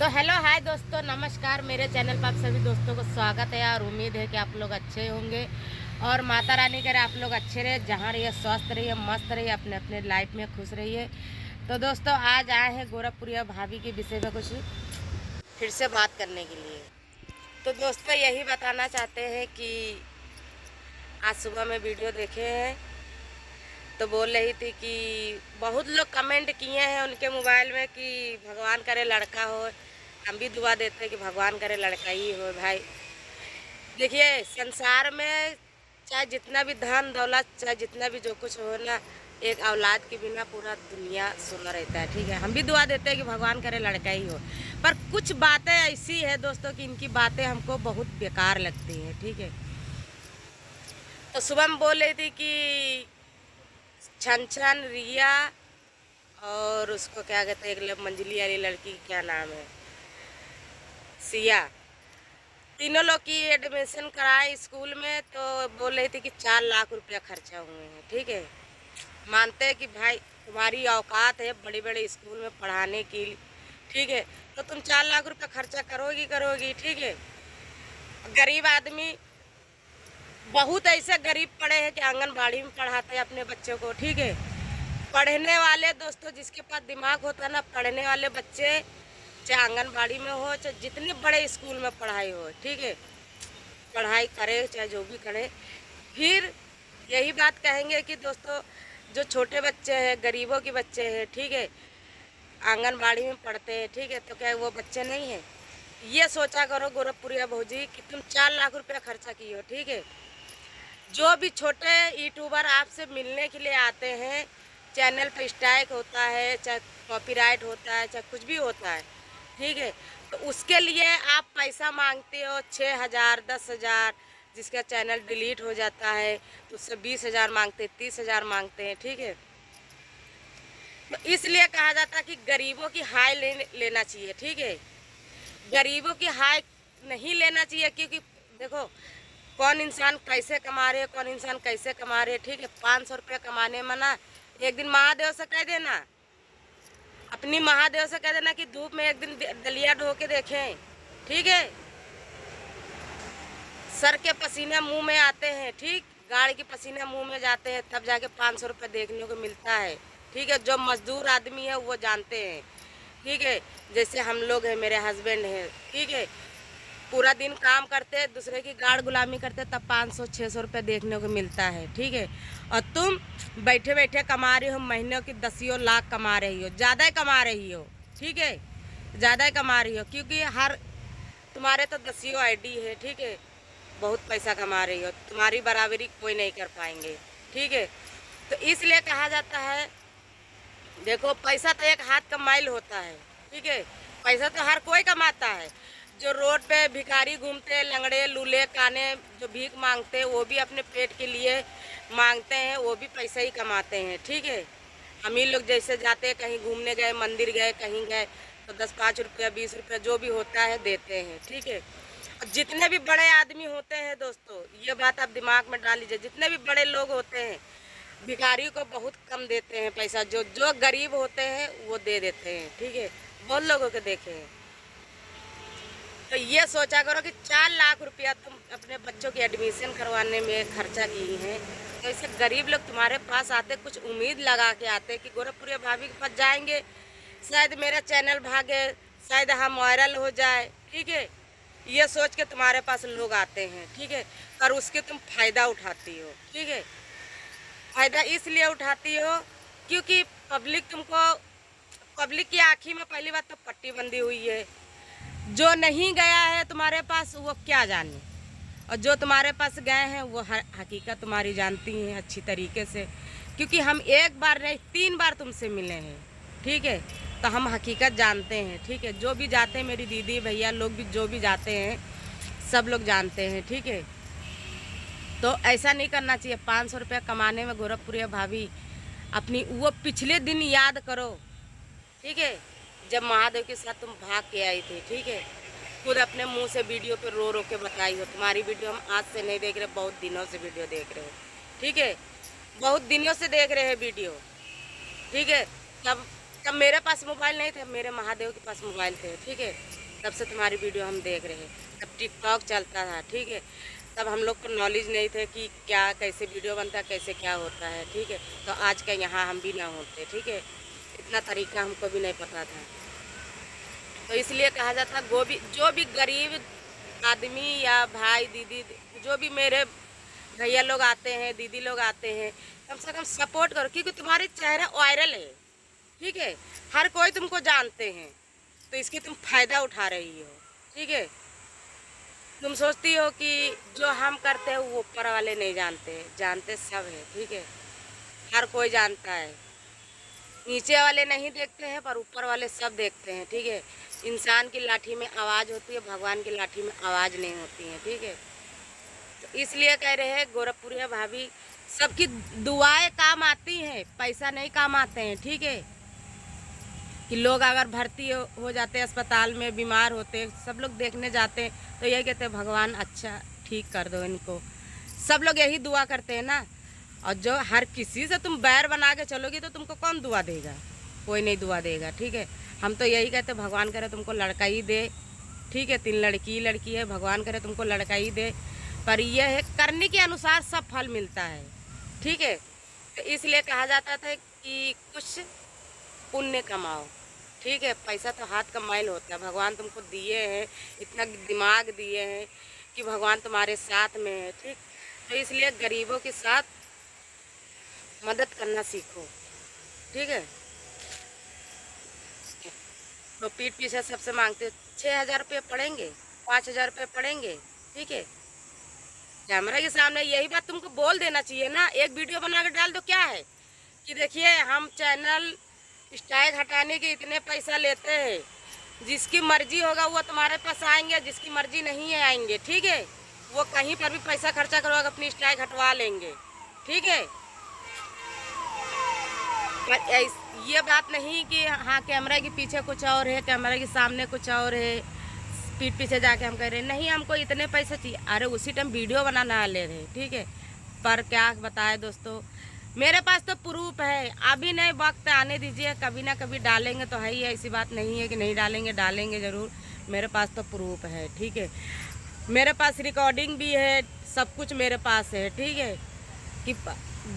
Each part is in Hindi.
तो हेलो हाय दोस्तों, नमस्कार। मेरे चैनल पर आप सभी दोस्तों को स्वागत है और उम्मीद है कि आप लोग अच्छे होंगे और माता रानी करे आप लोग अच्छे रहे, जहाँ रहिए स्वस्थ रहिए, मस्त रहिए, अपने अपने लाइफ में खुश रहिए। तो दोस्तों आज आए हैं गोरखपुरिया भाभी के विषय में कुछ फिर से बात करने के लिए। तो दोस्तों यही बताना चाहते हैं कि आज सुबह में वीडियो देखे हैं तो बोल रही थी कि बहुत लोग कमेंट किए हैं उनके मोबाइल में कि भगवान करे लड़का हो। हम भी दुआ देते हैं कि भगवान करे लड़का ही हो। भाई देखिए, संसार में चाहे जितना भी धन दौलत, चाहे जितना भी जो कुछ हो ना, एक औलाद के बिना पूरा दुनिया सुना रहता है। ठीक है, हम भी दुआ देते हैं कि भगवान करे लड़का ही हो। पर कुछ बातें ऐसी है दोस्तों कि इनकी बातें हमको बहुत बेकार लगती हैं। ठीक है, तो सुबह में बोल रही थी कि छन छन रिया और उसको क्या कहते हैं, एक मंजली वाली लड़की क्या नाम है, सिया, तीनों लोग की एडमिशन कराए स्कूल में। तो बोल रही थी कि 4 लाख रुपया खर्चा हुए हैं। ठीक है, मानते हैं कि भाई तुम्हारी औकात है बड़े बड़े स्कूल में पढ़ाने की। ठीक है, तो तुम 4 लाख रुपया खर्चा करोगी। ठीक है, गरीब आदमी बहुत ऐसे गरीब पड़े हैं कि आंगनबाड़ी में पढ़ाते हैं अपने बच्चों को। ठीक है, पढ़ने वाले दोस्तों जिसके पास दिमाग होता है ना, पढ़ने वाले बच्चे चाहे आंगनबाड़ी में हो, चाहे जितने बड़े स्कूल में पढ़ाई हो, ठीक है, पढ़ाई करे चाहे जो भी करे। फिर यही बात कहेंगे कि दोस्तों जो छोटे बच्चे हैं, गरीबों के बच्चे हैं, ठीक है, आंगनबाड़ी में पढ़ते हैं, ठीक है, तो क्या वो बच्चे नहीं हैं? ये सोचा करो गोरखपुरिया भौजी कि तुम 4 लाख रुपया खर्चा किए हो। ठीक है, जो भी छोटे यूट्यूबर आपसे मिलने के लिए आते हैं, चैनल पर स्ट्राइक होता है, चाहे कॉपीराइट होता है, चाहे कुछ भी होता है, ठीक है, तो उसके लिए आप पैसा मांगते हो 6,000 10,000। जिसका चैनल डिलीट हो जाता है तो उससे 20,000 मांगते हैं, 30,000 मांगते हैं। ठीक है, तो इसलिए कहा जाता है कि गरीबों की हाय लेना चाहिए। ठीक है, गरीबों की हाय नहीं लेना चाहिए, क्योंकि देखो कौन इंसान कैसे कमा रहे, कौन इंसान कैसे कमा रहे। ठीक है, 500 रुपया कमाने में ना, एक दिन महादेव से कह देना, अपनी महादेव से कह देना कि धूप में एक दिन दलिया ढो के देखें। ठीक है, सर के पसीने मुंह में आते हैं, ठीक, गाड़ी के पसीने मुंह में जाते हैं, तब जाके 500 रुपये देखने को मिलता है। ठीक है, जो मजदूर आदमी है वो जानते हैं। ठीक है, जैसे हम लोग हैं, मेरे हस्बैंड हैं, ठीक है, पूरा दिन काम करते, दूसरे की गाड़ गुलामी करते, तब 500-600 रुपये देखने को मिलता है। ठीक है, और तुम बैठे बैठे कमा रही हो, महीनों की 10 लाख कमा रही हो, ज़्यादा ही कमा रही हो। ठीक है, ज़्यादा ही कमा रही हो, क्योंकि हर तुम्हारे तो 10 आईडी है। ठीक है, बहुत पैसा कमा रही हो, तुम्हारी बराबरी कोई नहीं कर पाएंगे। ठीक है, तो इसलिए कहा जाता है, देखो पैसा तो एक हाथ का मैल होता है। ठीक है, पैसा तो हर कोई कमाता है। जो रोड पे भिखारी घूमते, लंगड़े लूले काने जो भीख मांगते हैं, वो भी अपने पेट के लिए मांगते हैं, वो भी पैसा ही कमाते हैं। ठीक है, हम ही लोग जैसे जाते हैं, कहीं घूमने गए, मंदिर गए, कहीं गए, तो 10-5 रुपया 20 रुपया जो भी होता है देते हैं। ठीक है, और जितने भी बड़े आदमी होते हैं दोस्तों, ये बात आप दिमाग में डाल लीजिए, जितने भी बड़े लोग होते हैं भिखारी को बहुत कम देते हैं पैसा, जो जो गरीब होते हैं वो दे देते हैं। ठीक है, बहुत लोगों के देखे हैं। तो ये सोचा करो कि 4 लाख रुपया तुम अपने बच्चों की एडमिशन करवाने में खर्चा की हैं, तो ऐसे गरीब लोग तुम्हारे पास आते, कुछ उम्मीद लगा के आते कि गोरखपुरिया भाभी के पास जाएंगे, शायद मेरा चैनल भागे, शायद हम वायरल हो जाए। ठीक है, ये सोच के तुम्हारे पास लोग आते हैं। ठीक है, और उसके तुम फायदा उठाती हो। ठीक है, फायदा इसलिए उठाती हो क्योंकि पब्लिक की आँखी में पहली बात तो पट्टी बंधी हुई है। जो नहीं गया है तुम्हारे पास वो क्या जाने, और जो तुम्हारे पास गए हैं वो हकीकत तुम्हारी जानती हैं अच्छी तरीके से, क्योंकि हम एक बार नहीं 3 बार तुमसे मिले हैं। ठीक है, तो हम हकीकत जानते हैं। ठीक है, जो भी जाते हैं, मेरी दीदी भैया लोग भी जो भी जाते हैं, सब लोग जानते हैं। ठीक है, तो ऐसा नहीं करना चाहिए। 500 रुपया कमाने में गोरखपुरिया भाभी अपनी वो पिछले दिन याद करो। ठीक है, जब महादेव के साथ तुम भाग के आई थी। ठीक है, खुद अपने मुंह से वीडियो पे रो रो के बताई हो। तुम्हारी वीडियो हम आज से नहीं देख रहे, बहुत दिनों से वीडियो देख रहे हो। ठीक है, बहुत दिनों से देख रहे हैं वीडियो। ठीक है, तब तब मेरे पास मोबाइल नहीं थे, मेरे महादेव के पास मोबाइल थे, ठीक है। तब से तुम्हारी वीडियो हम देख रहे हैं। तब टिकटॉक चलता था, ठीक है। तब हम लोग को नॉलेज नहीं थे कि क्या कैसे वीडियो बनता है, कैसे क्या होता है, ठीक है। तो आज का यहाँ हम भी ना होते, ठीक है। इतना तरीका हमको भी नहीं पता था। तो इसलिए कहा जाता है जो भी गरीब आदमी या भाई दीदी, जो भी मेरे भैया लोग आते हैं, दीदी लोग आते हैं, कम से कम सपोर्ट करो, क्योंकि तुम्हारे चेहरा वायरल है, ठीक है। हर कोई तुमको जानते हैं, तो इसकी तुम फायदा उठा रही हो, ठीक है। तुम सोचती हो कि जो हम करते हैं वो ऊपर वाले नहीं जानते, जानते सब है, ठीक है। हर कोई जानता है, नीचे वाले नहीं देखते हैं पर ऊपर वाले सब देखते हैं, ठीक है। इंसान की लाठी में आवाज़ होती है, भगवान की लाठी में आवाज़ नहीं होती है, ठीक है। तो इसलिए कह रहे हैं गोरखपुरिया भाभी, सबकी दुआएं काम आती हैं, पैसा नहीं काम आते हैं, ठीक है। कि लोग अगर भर्ती हो जाते हैं अस्पताल में, बीमार होते, सब लोग देखने जाते हैं, तो यही कहते हैं भगवान अच्छा ठीक कर दो इनको। सब लोग यही दुआ करते हैं ना। और जो हर किसी से तुम बैर बना के चलोगी तो तुमको कौन दुआ देगा? कोई नहीं दुआ देगा, ठीक है। हम तो यही कहते भगवान करे तुमको लड़का ही दे, ठीक है। 3 लड़की है, भगवान करे तुमको लड़का ही दे। पर यह है करने के अनुसार सब फल मिलता है, ठीक है। तो इसलिए कहा जाता था कि कुछ पुण्य कमाओ, ठीक है। पैसा तो हाथ का मैल होता है, भगवान तुमको दिए हैं, इतना दिमाग दिए हैं कि भगवान तुम्हारे साथ में है, ठीक। तो इसलिए गरीबों के साथ मदद करना सीखो, ठीक है। तो पीठ पीछे सबसे मांगते 6,000 रुपये पड़ेंगे, 5,000 रुपये पड़ेंगे, ठीक है। कैमरा के सामने यही बात तुमको बोल देना चाहिए ना। एक वीडियो बना के डाल दो, क्या है कि देखिए हम चैनल स्ट्राइक हटाने के इतने पैसा लेते हैं, जिसकी मर्जी होगा वो तुम्हारे पास आएंगे, जिसकी मर्जी नहीं है आएंगे, ठीक है। वो कहीं पर भी पैसा खर्चा करवाकर अपनी स्ट्राइक हटवा लेंगे, ठीक है। पर ये बात नहीं कि हाँ कैमरा के पीछे कुछ और है, कैमरा के सामने कुछ और है, पीठ पीछे जाके हम कह रहे हैं नहीं हमको इतने पैसे चाहिए। अरे उसी टाइम वीडियो बनाना ले रहे, ठीक है। पर क्या बताए दोस्तों, मेरे पास तो प्रूफ है। अभी नहीं, वक्त आने दीजिए, कभी ना कभी डालेंगे तो है ही, ऐसी बात नहीं है कि नहीं डालेंगे, डालेंगे ज़रूर। मेरे पास तो प्रूफ है, ठीक है। मेरे पास रिकॉर्डिंग भी है, सब कुछ मेरे पास है, ठीक है। कि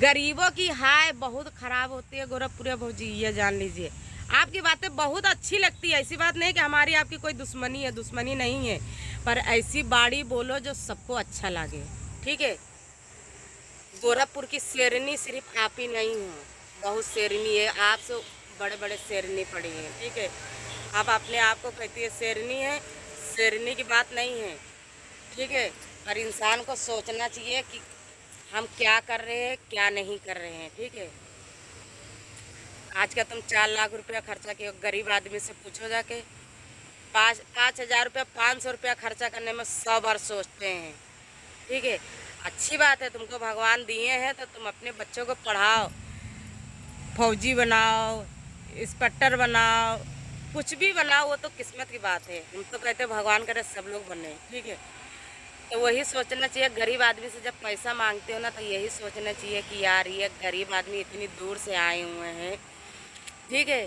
गरीबों की हाय बहुत ख़राब होती है गोरखपुरिया भौजी, ये जान लीजिए। आपकी बातें बहुत अच्छी लगती है, ऐसी बात नहीं कि हमारी आपकी कोई दुश्मनी है, दुश्मनी नहीं है। पर ऐसी बाड़ी बोलो जो सबको अच्छा लगे, ठीक है। गोरखपुर की शेरनी सिर्फ आप ही नहीं हो, बहुत शेरनी है, आपसे बड़े बड़े शेरनी पड़ी हैं, ठीक है। आप अपने आप को कहती है शेरनी है, शेरनी की बात नहीं है, ठीक है। पर इंसान को सोचना चाहिए कि हम क्या कर रहे हैं, क्या नहीं कर रहे हैं, ठीक है। आज का तुम 4 लाख रुपया खर्चा किए, गरीब आदमी से पूछो जाके। 5,000 रुपया, 500 रुपया खर्चा करने में 100 बार सोचते हैं, ठीक है। अच्छी बात है, तुमको भगवान दिए हैं तो तुम अपने बच्चों को पढ़ाओ, फौजी बनाओ, इंस्पेक्टर बनाओ, कुछ भी बनाओ, वो तो किस्मत की बात है। हम तो कहते भगवान करे सब लोग बने, ठीक है। तो वही सोचना चाहिए, गरीब आदमी से जब पैसा मांगते हो ना तो यही सोचना चाहिए कि यार ये गरीब आदमी इतनी दूर से आए हुए हैं, ठीक है।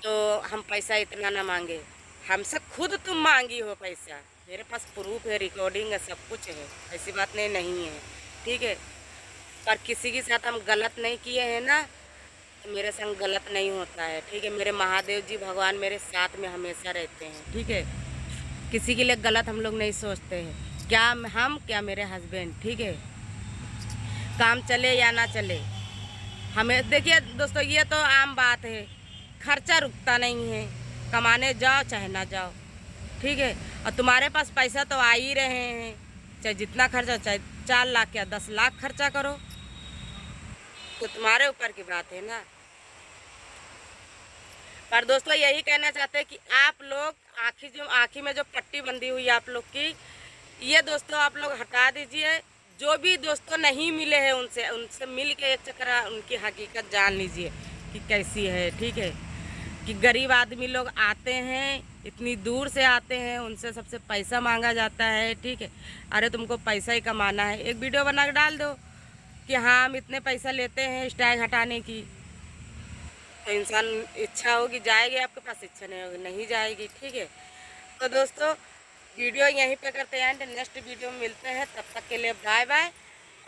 तो हम पैसा इतना ना मांगे, हमसे खुद तुम मांगी हो पैसा, मेरे पास प्रूफ है, रिकॉर्डिंग है, सब कुछ है, ऐसी बात नहीं है, ठीक है। पर किसी के साथ हम गलत नहीं किए हैं ना, तो मेरे संग गलत नहीं होता है, ठीक है। मेरे महादेव जी भगवान मेरे साथ में हमेशा रहते हैं, ठीक है। किसी के लिए गलत हम लोग नहीं सोचते हैं, क्या हम क्या मेरे हस्बैंड, ठीक है। काम चले या ना चले, हमें देखिए दोस्तों, ये तो आम बात है, खर्चा रुकता नहीं है, कमाने जाओ चाहे ना जाओ, ठीक है। और तुम्हारे पास पैसा तो आ ही रहे हैं, चाहे जितना खर्चा, चाहे 4 लाख या 10 लाख खर्चा करो, तो तुम्हारे ऊपर की बात है ना। पर दोस्तों यही कहना चाहते हैं कि आप लोग आँखी में जो पट्टी बंधी हुई है आप लोग की, ये दोस्तों आप लोग हटा दीजिए। जो भी दोस्तों नहीं मिले हैं उनसे मिल के एक चक्कर उनकी हकीकत जान लीजिए कि कैसी है, ठीक है। कि गरीब आदमी लोग आते हैं, इतनी दूर से आते हैं, उनसे सबसे पैसा मांगा जाता है, ठीक है। अरे तुमको पैसा ही कमाना है, एक वीडियो बना के डाल दो कि हाँ हम इतने पैसा लेते हैं स्ट्राइक हटाने की, तो इंसान इच्छा होगी जाएगी आपके पास, इच्छा नहीं होगी नहीं जाएगी। ठीक है, तो दोस्तों वीडियो यहीं पे करते हैं, नेक्स्ट वीडियो में मिलते हैं, तब तक के लिए बाय बाय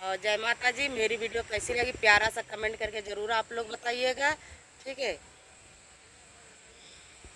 और जय माता जी। मेरी वीडियो कैसी लगी प्यारा सा कमेंट करके ज़रूर आप लोग बताइएगा। ठीक है।